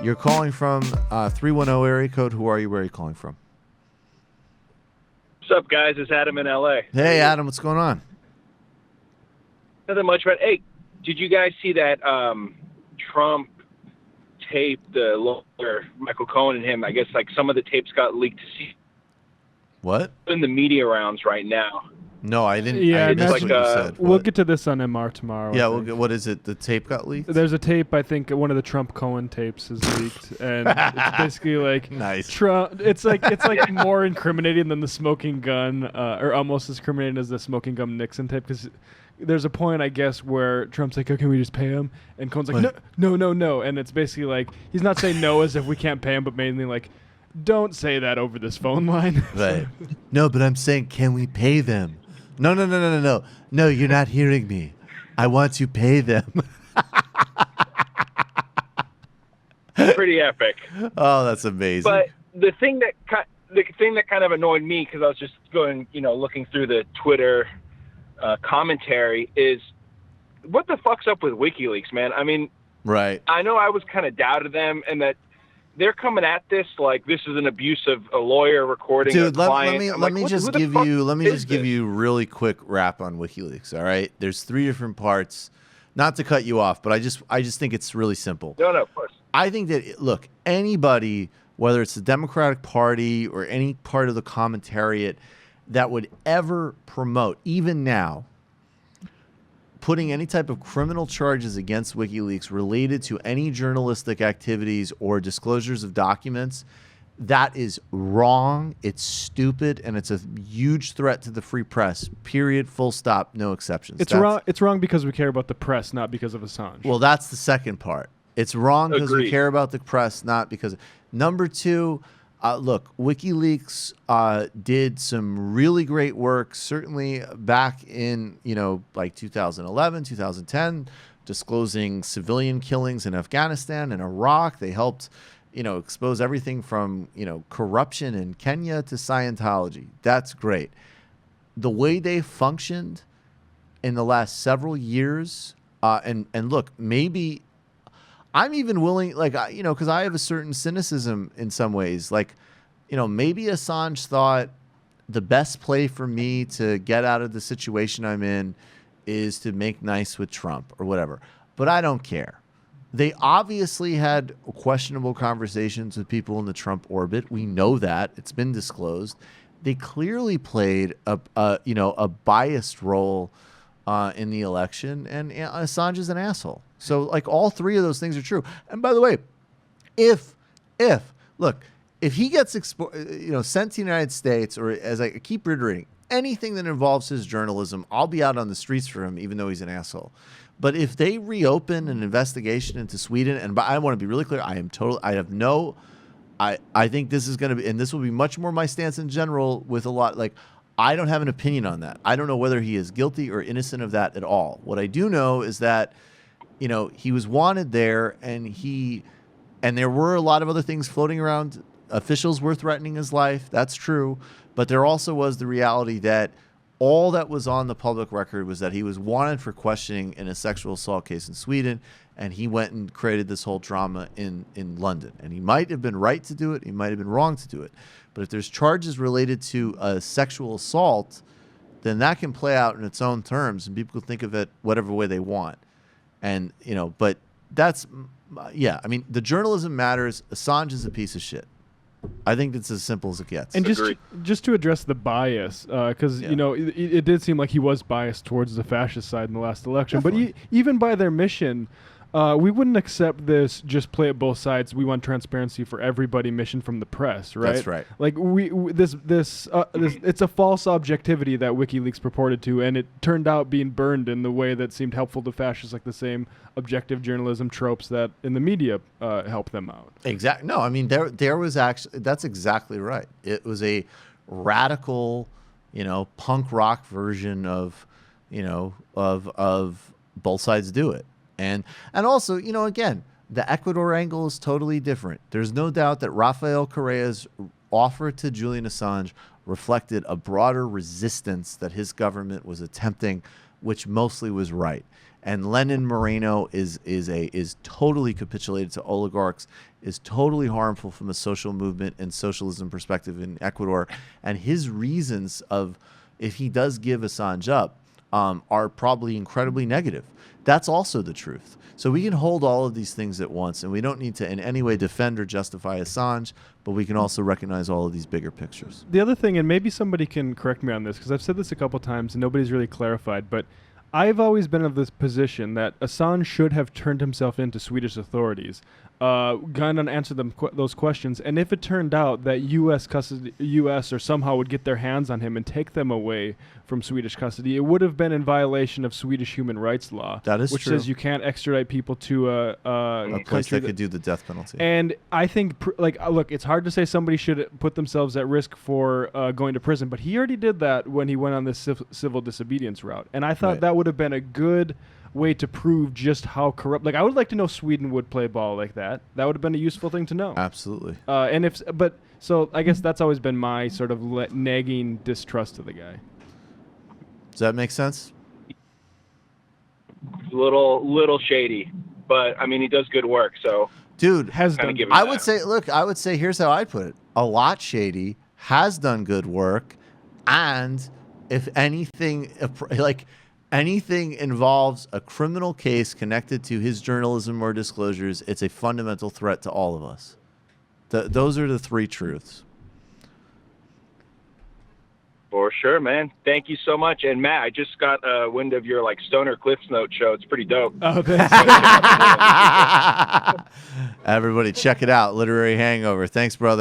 You're calling from 310 area code. Who are you? Where are you calling from? What's up, guys? It's Adam in L.A. Hey, Adam. What's going on? Nothing much, but hey, did you guys see that Trump tape, the lawyer, Michael Cohen and him? I guess like some of the tapes got leaked to see What? in the media rounds right now. No, I didn't. Yeah, I missed like, what you said. We'll What? get to this on MR tomorrow. Yeah, I we'll think. get, what is it? The tape got leaked? There's a tape, I think one of the Trump Cohen tapes is leaked, and it's basically like Nice. Trump. It's like more incriminating than the smoking gun, or almost as incriminating as the smoking gun Nixon tape, because there's a point, I guess, where Trump's like, "Oh, can we just pay him?" And Cohen's like, "No," and it's basically like he's not saying no as if we can't pay him, but mainly like, "Don't say that over this phone line." Right. No, but I'm saying, can we pay them? No. No, you're not hearing me. I want to pay them. Pretty epic. Oh, that's amazing. But the thing that kind of annoyed me, because I was just going, looking through the Twitter commentary, is what the fuck's up with WikiLeaks, man? I mean, right. I know I was kind of doubted them, and that they're coming at this like this is an abuse of a lawyer recording Dude, a client. let me just give you really quick wrap on WikiLeaks. All right, there's 3 different parts. Not to cut you off, but I just think it's really simple. No, of course. I think that look, anybody, whether it's the Democratic Party or any part of the commentariat that would ever promote, even now, putting any type of criminal charges against WikiLeaks related to any journalistic activities or disclosures of documents, that is wrong. It's stupid, and it's a huge threat to the free press. Period. Full stop. No exceptions. It's wrong. It's wrong because we care about the press, not because of Assange. Well, that's the second part. It's wrong because we Agreed. care about the press, not because. Number 2, look, WikiLeaks did some really great work, certainly back in, like 2011, 2010, disclosing civilian killings in Afghanistan and Iraq. They helped, expose everything from, corruption in Kenya to Scientology. That's great. The way they functioned in the last several years, and look, maybe I'm even willing, because I have a certain cynicism in some ways, maybe Assange thought the best play for me to get out of the situation I'm in is to make nice with Trump or whatever. But I don't care. They obviously had questionable conversations with people in the Trump orbit. We know that. It's been disclosed. They clearly played a biased role in the election, and Assange is an asshole. So all 3 of those things are true. And by the way, if he gets sent to the United States, or as I keep reiterating, anything that involves his journalism, I'll be out on the streets for him, even though he's an asshole. But if they reopen an investigation into Sweden, and I want to be really clear, I think this is going to be, and this will be much more my stance in general with a lot, I don't have an opinion on that. I don't know whether he is guilty or innocent of that at all. What I do know is that, he was wanted there, and there were a lot of other things floating around. Officials were threatening his life. That's true. But there also was the reality that all that was on the public record was that he was wanted for questioning in a sexual assault case in Sweden, and he went and created this whole drama in London. And he might have been right to do it. He might have been wrong to do it. But if there's charges related to a sexual assault, then that can play out in its own terms, and people can think of it whatever way they want. And, but that's, I mean, the journalism matters. Assange is a piece of shit. I think it's as simple as it gets. And just to address the bias, because it did seem like he was biased towards the fascist side in the last election. Definitely. But even by their mission, we wouldn't accept this just play at both sides. We want transparency for everybody mission from the press, right? That's right. This it's a false objectivity that WikiLeaks purported to, and it turned out being burned in the way that seemed helpful to fascists, like the same objective journalism tropes that in the media help them out. Exactly. No, I mean there was actually, that's exactly right. It was a radical, punk rock version of both sides do it. And also, again, the Ecuador angle is totally different. There's no doubt that Rafael Correa's offer to Julian Assange reflected a broader resistance that his government was attempting, which mostly was right. And Lenin Moreno is totally capitulated to oligarchs, is totally harmful from a social movement and socialism perspective in Ecuador. And his reasons of, if he does give Assange up, are probably incredibly negative. That's also the truth. So we can hold all of these things at once, and we don't need to in any way defend or justify Assange, but we can also recognize all of these bigger pictures. The other thing, and maybe somebody can correct me on this, because I've said this a couple times and nobody's really clarified, but I've always been of this position that Assange should have turned himself into Swedish authorities, gone and answered those questions, and if it turned out that U.S. or somehow would get their hands on him and take them away from Swedish custody, it would have been in violation of Swedish human rights law, That is which true. says you can't extradite people to a A place country that could do the death penalty. And I think, look, it's hard to say somebody should put themselves at risk for going to prison, but he already did that when he went on this civil disobedience route. And I thought Right. that would have been a good way to prove just how corrupt. Like, I would like to know Sweden would play ball like that. That would have been a useful thing to know. Absolutely. So I guess that's always been my sort of nagging distrust of the guy. Does that make sense? Little shady, but I mean he does good work. So Dude, Has Kinda done. give it- I would say here's how I'd put it. A lot shady, has done good work, and if anything, anything involves a criminal case connected to his journalism or disclosures, it's a fundamental threat to all of us. Those are the three truths. for sure, man. Thank you so much. And Matt, I just got a wind of your Stoner Cliffs Note show. It's pretty dope. Oh, thanks. Everybody check it out. Literary Hangover. Thanks, brother.